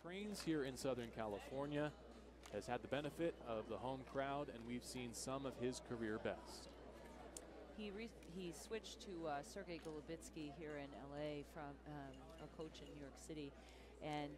trains here in Southern California, has had the benefit of the home crowd, and we've seen some of his career best. He switched to Sergei Golubitsky here in LA from a coach in New York City. And,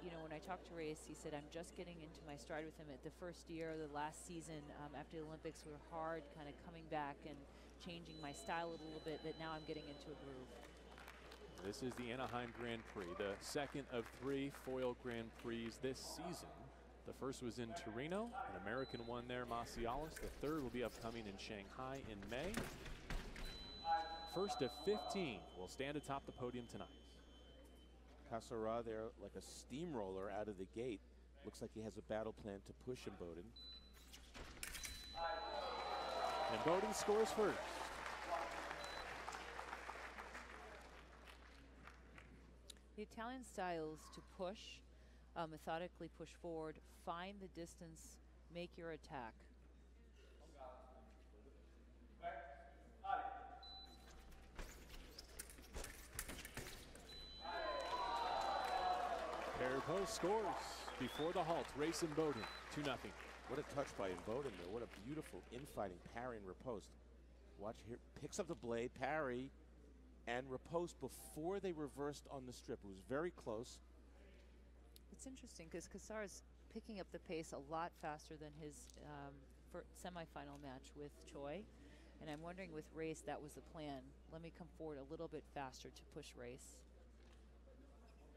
you know, when I talked to Race, he said, I'm just getting into my stride with him. At the first year, the last season after the Olympics were hard, kind of coming back and changing my style a little bit, but now I'm getting into a groove. This is the Anaheim Grand Prix, the second of 3 foil Grand Prix this season. The first was in Torino, an American won there, Macialis. The third will be upcoming in Shanghai in May. First of 15 will stand atop the podium tonight. Cassara there like a steamroller out of the gate. Looks like he has a battle plan to push Imboden. Imboden scores first. The Italian style is to push, methodically push forward, find the distance, make your attack. Perry scores before the halt. Race Imboden, 2-0. What a touch by Imboden there. What a beautiful infighting parry and riposte. Watch here, picks up the blade, parry, and riposte before they reversed on the strip. It was very close. It's interesting because Cassara's picking up the pace a lot faster than his semifinal match with Choi. And I'm wondering with Race, that was the plan. Let me come forward a little bit faster to push Race.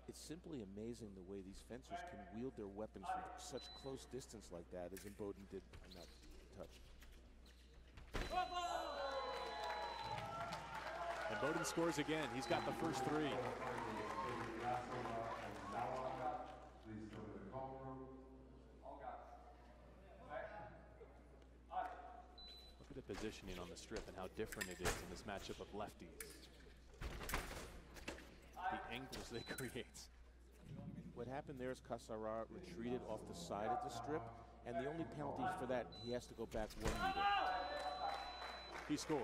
It's simply amazing the way these fencers can wield their weapons from such close distance like that, as Imboden did on that touch. Imboden scores again. He's got the first 3. Look at the positioning on the strip and how different it is in this matchup of lefties. The angles they create. What happened there is Cassara retreated off the side of the strip, and the only penalty for that, he has to go back 1 meter. He scores.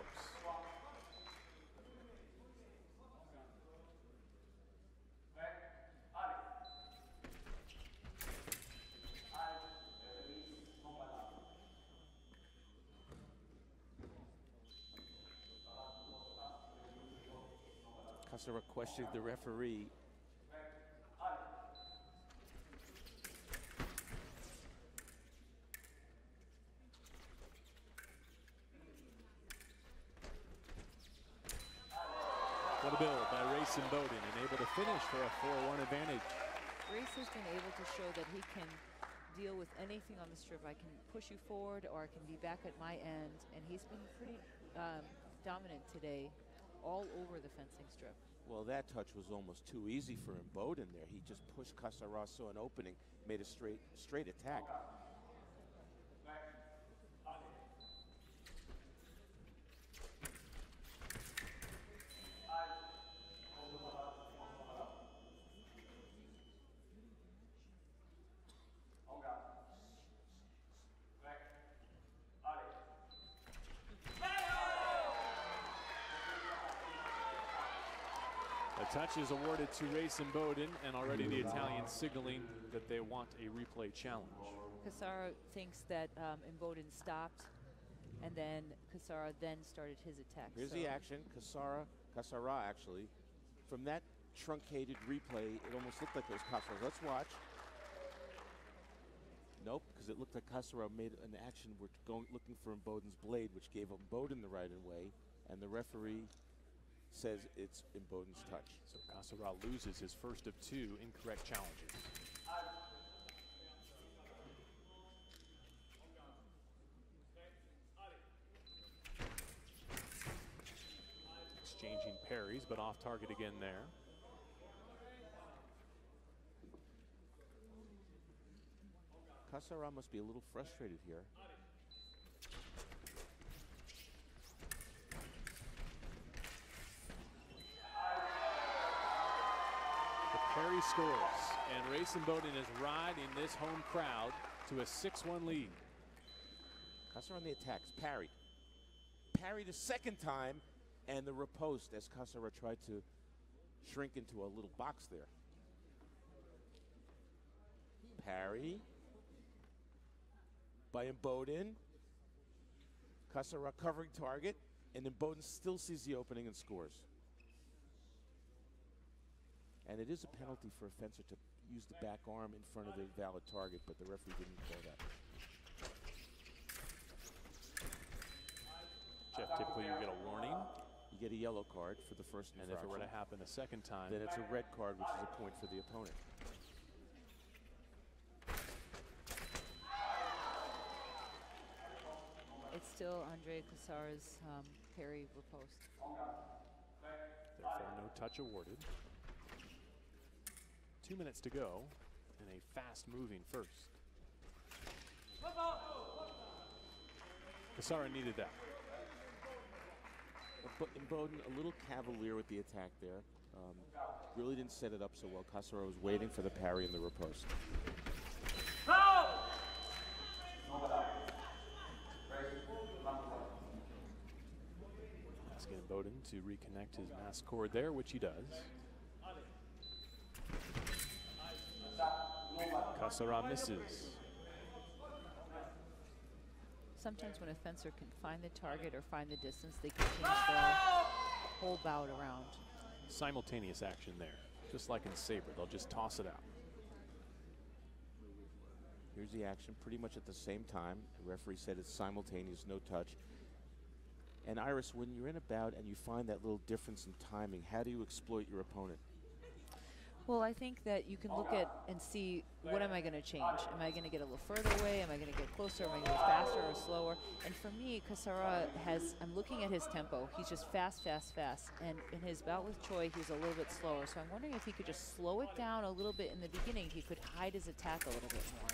Cassara questioned the referee. What a build by Race Imboden, and able to finish for a 4-1 advantage. Race has been able to show that he can deal with anything on the strip. I can push you forward or I can be back at my end, and he's been pretty dominant today all over the fencing strip. Well, that touch was almost too easy for Imboden there. He just pushed Cassara, saw an opening, made a straight attack. The touch is awarded to Race Imboden, and already the Italians signaling that they want a replay challenge. Cassara thinks that Imboden stopped, and then Cassara then started his attack. Here's the action. Cassara actually. From that truncated replay, it almost looked like it was Cassara. Let's watch. Nope, because it looked like Cassara made an action looking for Imboden's blade, which gave Imboden the right of way, and the referee says it's Imboden's touch. So Cassara loses his first of 2 incorrect challenges. Exchanging parries, but off target again there. Cassara must be a little frustrated here. Parry scores, and Race Imboden is riding this home crowd to a 6-1 lead. Cassara on the attacks, parried. Parried a second time, and the riposte as Cassara tried to shrink into a little box there. Parry by Imboden. Cassara covering target, and Imboden still sees the opening and scores. And it is a penalty for a fencer to use the back arm in front of the valid target, but the referee didn't call that. Jeff, typically you get a warning. You get a yellow card for the first infraction. And if it were to happen a second time, then it's a red card, which is a point for the opponent. It's still Andre Cassara's parry riposte. Therefore, no touch awarded. 2 minutes to go and a fast-moving first. Cassara needed that. But Imboden a little cavalier with the attack there. Really didn't set it up so well. Cassara was waiting for the parry and the riposte. Asking Imboden to reconnect his mass cord there, which he does. Cassara misses. Sometimes when a fencer can find the target or find the distance, they can change the whole bout around. Simultaneous action there, just like in saber. They'll just toss it out. Here's the action pretty much at the same time. The referee said it's simultaneous, no touch. And Iris, when you're in a bout and you find that little difference in timing, how do you exploit your opponent? Well, I think that you can look at and see, what am I going to change? Am I going to get a little further away? Am I going to get closer? Am I going to go faster or slower? And for me, Cassara I'm looking at his tempo. He's just fast, fast, fast. And in his bout with Choi, he was a little bit slower. So I'm wondering if he could just slow it down a little bit in the beginning. He could hide his attack a little bit more.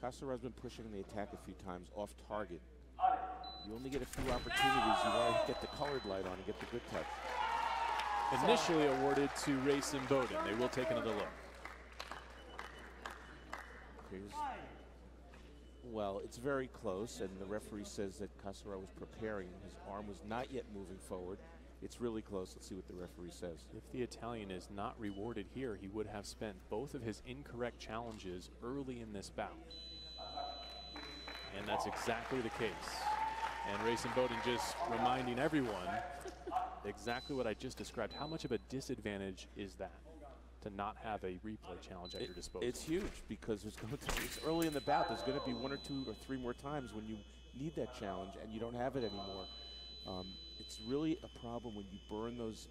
Cassara has been pushing the attack a few times off target. You only get a few opportunities. You want to get the colored light on and get the good touch. Initially awarded to Race Imboden. They will take another look. Well, it's very close, and the referee says that Cassara was preparing. His arm was not yet moving forward. It's really close. Let's see what the referee says. If the Italian is not rewarded here, he would have spent both of his incorrect challenges early in this bout. And that's exactly the case. And Race Imboden just reminding everyone exactly what I just described. How much of a disadvantage is that to not have a replay challenge at your disposal? It's huge because it's early in the bout. There's going to be 1 or 2 or 3 more times when you need that challenge and you don't have it anymore. It's really a problem when you burn those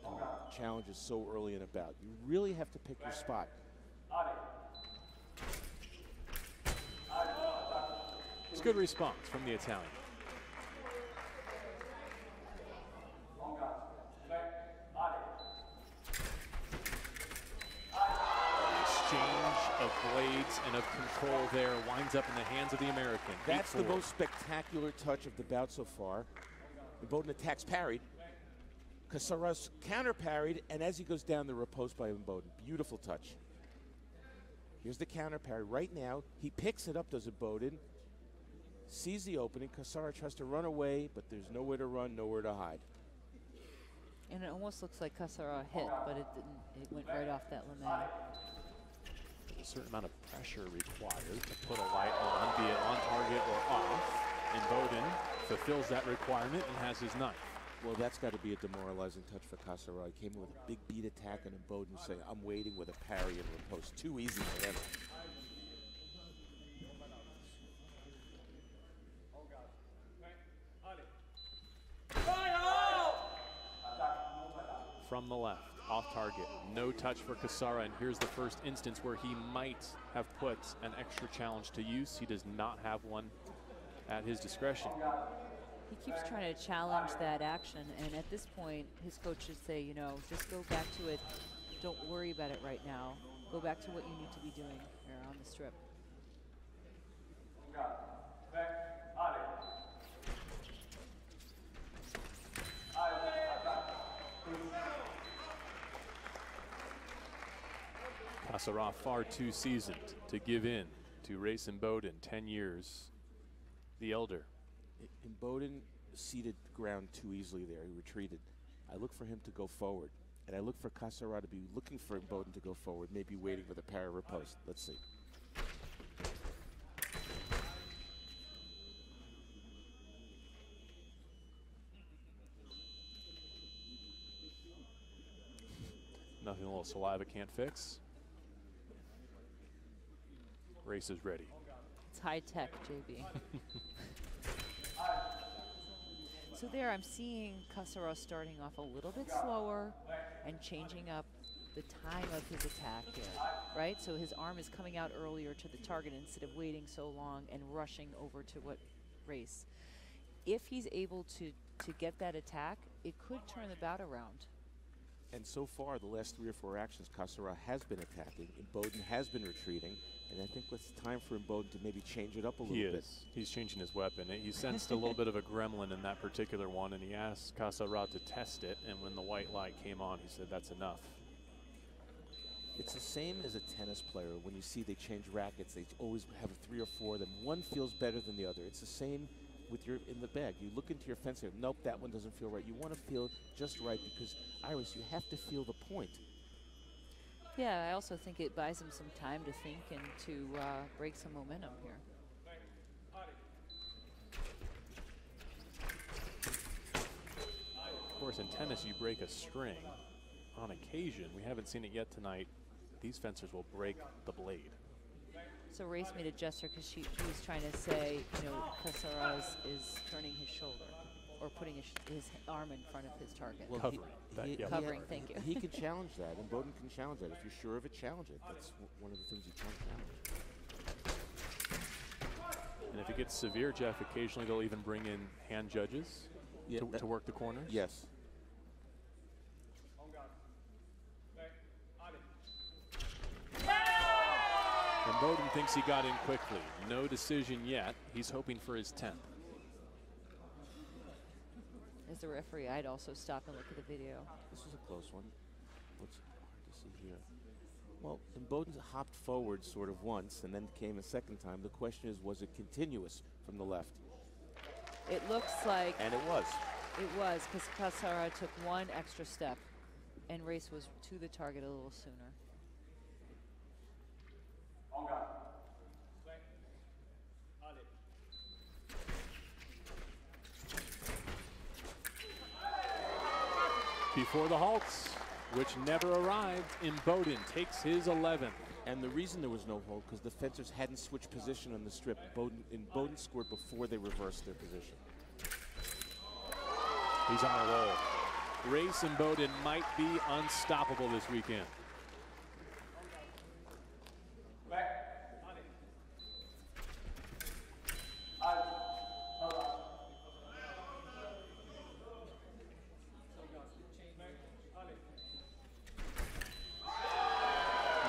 challenges so early in a bout. You really have to pick your spot. It's good response from the Italian. Of blades and of control there winds up in the hands of the American. That's the most spectacular touch of the bout so far. Imboden attacks parried. Cassara's counter parried, and as he goes down, the riposte by Imboden. Beautiful touch. Here's the counter parry. Right now, he picks it up, does Imboden. Sees the opening. Cassara tries to run away, but there's nowhere to run, nowhere to hide. And it almost looks like Cassara hit, but it didn't. It went right off that lame. A certain amount of pressure required to put a light on, be it on target or off. Imboden fulfills that requirement and has his knife. Well, that's got to be a demoralizing touch for Cassara. He came in with a big beat attack, and Imboden saying, I'm waiting with a parry and riposte. Too easy for him. From the left, off target, no touch for Cassara, and here's the first instance where he might have put an extra challenge to use. He does not have one at his discretion. He keeps trying to challenge that action, and at this point, his coaches say, you know, just go back to it. Don't worry about it right now. Go back to what you need to be doing here on the strip. Cassara far too seasoned to give in to Race Imboden, 10 years the elder. Imboden ceded ground too easily there. He retreated. I look for him to go forward. And I look for Cassara to be looking for Imboden to go forward, maybe waiting for the para riposte. Let's see. Nothing a little saliva can't fix. Race is ready. It's high tech, JB. So there I'm seeing Cassara starting off a little bit slower and changing up the time of his attack here, right? So his arm is coming out earlier to the target instead of waiting so long and rushing over to what race. If he's able to get that attack, it could turn the bout around. And so far, the last 3 or 4 actions, Cassara has been attacking. Imboden has been retreating. And I think it's time for Imboden to maybe change it up a little bit. He's changing his weapon. He sensed a little bit of a gremlin in that particular one, and he asked Cassara to test it. And when the white light came on, he said, "That's enough." It's the same as a tennis player. When you see they change rackets, they always have 3 or 4 of them. One feels better than the other. It's the same with your in the bag. You look into your fence here. Nope, that one doesn't feel right. You want to feel just right because, Iris, you have to feel the point. Yeah, I also think it buys him some time to think and to break some momentum here. Of course, in tennis, you break a string. On occasion, we haven't seen it yet tonight, these fencers will break the blade. So Race made a gesture because she was trying to say, you know, Cassara is turning his shoulder or putting his arm in front of his target. Well, covering, thank you. He can challenge that, and Imboden can challenge that. If you're sure of it, challenge it. That's one of the things you can challenge. And if it gets severe, Jeff, occasionally they'll even bring in hand judges to work the corners. Yes. Imboden thinks he got in quickly. No decision yet. He's hoping for his 10th. As the referee, I'd also stop and look at the video. This was a close one. What's hard to see here? Well, Imboden hopped forward sort of once and then came a second time. The question is, was it continuous from the left? It looks like... And it was. It was, because Cassara took one extra step and Race was to the target a little sooner. Before the halts, which never arrived, Imboden takes his 11th. And the reason there was no hold, because the fencers hadn't switched position on the strip. Imboden scored before they reversed their position. He's on a roll. Race Imboden might be unstoppable this weekend.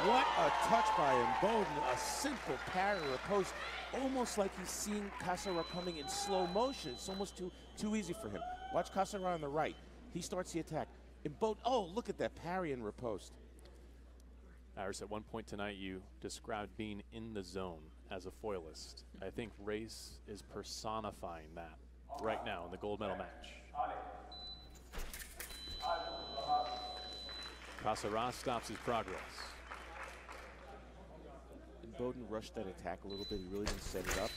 What a touch by Imboden, a simple parry or post, almost like he's seeing Cassara coming in slow motion. It's almost too easy for him. Watch Cassara on the right. He starts the attack. Imboden, oh, look at that parry and riposte. Iris, at one point tonight you described being in the zone as a foilist. I think Race is personifying that right now in the gold medal match. Cassara stops his progress. Imboden rushed that attack a little bit. He really didn't set it up.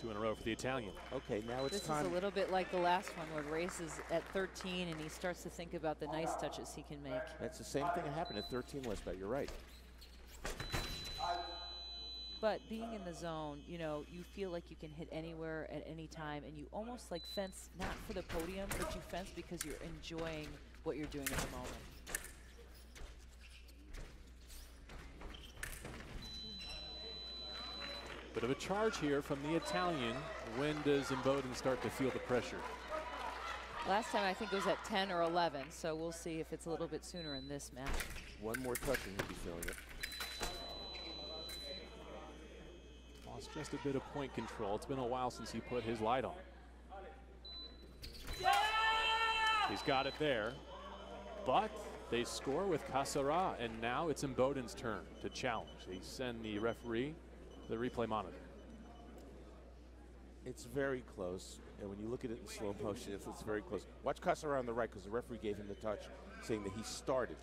2 in a row for the Italian. Okay, now it's this time. This is a little bit like the last one where Race is at 13 and he starts to think about the nice touches he can make. That's the same thing that happened at 13, Westbeth. You're right. But being in the zone, you know, you feel like you can hit anywhere at any time, and you almost like fence not for the podium, but you fence because you're enjoying what you're doing at the moment. Bit of a charge here from the Italian. When does Imboden start to feel the pressure? Last time I think it was at 10 or 11, so we'll see if it's a little bit sooner in this match. One more touch and he'll be feeling it. Lost just a bit of point control. It's been a while since he put his light on. He's got it there, but they score with Cassara, and now it's Imboden's turn to challenge. They send the referee to the replay monitor. It's very close, and when you look at it in slow motion, it's very close. Watch Cassara on the right, because the referee gave him the touch, saying that he started.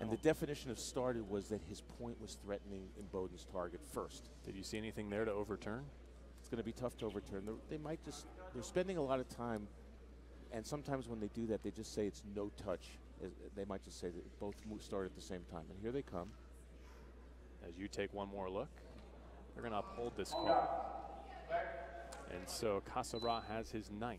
And the definition of started was that his point was threatening Imboden's target first. Did you see anything there to overturn? It's going to be tough to overturn. They might just, they're spending a lot of time, and sometimes when they do that, they just say it's no touch. They might just say that both moves start at the same time. And here they come. As you take one more look, they're going to uphold this call. And so Cassara has his 9th.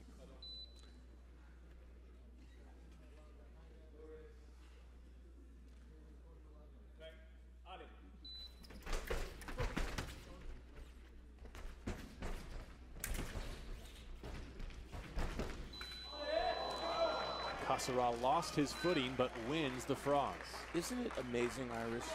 Cassara lost his footing but wins the Frogs. Isn't it amazing, Iris?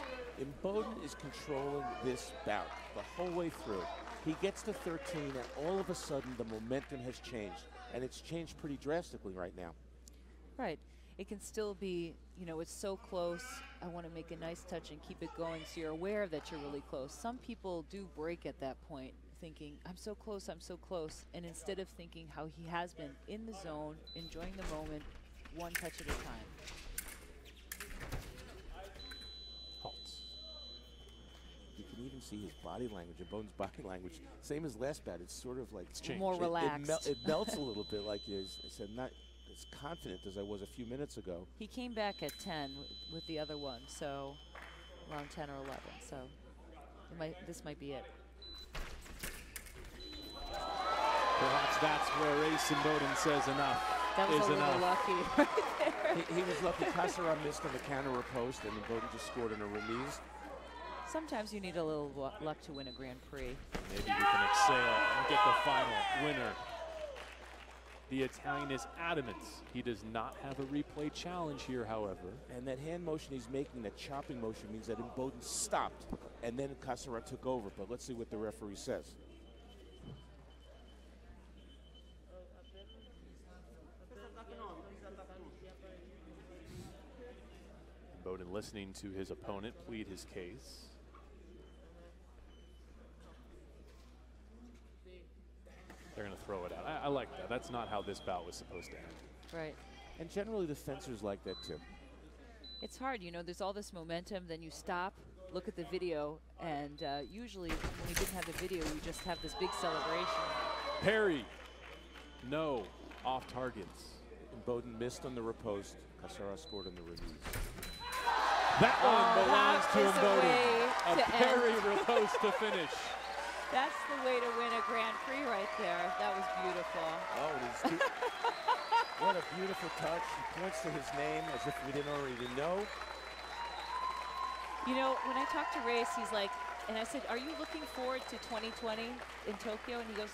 Imboden is controlling this bout the whole way through. He gets to 13, and all of a sudden the momentum has changed, and it's changed pretty drastically right now. Right. It can still be, you know, it's so close. I want to make a nice touch and keep it going so you're aware that you're really close. Some people do break at that point, thinking, I'm so close, I'm so close. And instead of thinking how he has been in the zone, enjoying the moment, one touch at a time. Halts. You can even see his body language, Imboden's body language. Same as last bat. It's sort of like it's changed. More relaxed. It melts a little bit, like I said, not as confident as I was a few minutes ago. He came back at 10 with the other one, so around 10 or 11. So this might be it. Perhaps that's where Ace Imboden says enough. That was is a little enough. lucky right there. He was lucky. Cassara missed on the counter riposte, and Imboden just scored in a remise. Sometimes you need a little luck to win a Grand Prix. Maybe you can exhale and get the final winner. The Italian is adamant. He does not have a replay challenge here, however. And that hand motion he's making, that chopping motion, means that Imboden stopped, and then Cassara took over. But let's see what the referee says. Imboden listening to his opponent plead his case. They're going to throw it out. I like that. That's not how this bout was supposed to end. Right. And generally the fencers like that too. It's hard, you know, there's all this momentum, then you stop, look at the video, and usually when we didn't have the video, we just have this big celebration. Parry. No. Off targets. Imboden missed on the riposte. Cassara scored on the remise. That one belongs to Imboden. A parry riposte to finish. That's the way to win a Grand Prix right there. That was beautiful. Oh, what a beautiful touch. He points to his name as if we didn't already know. You know, when I talked to Reyes, he's like, and I said, are you looking forward to 2020 in Tokyo? And he goes,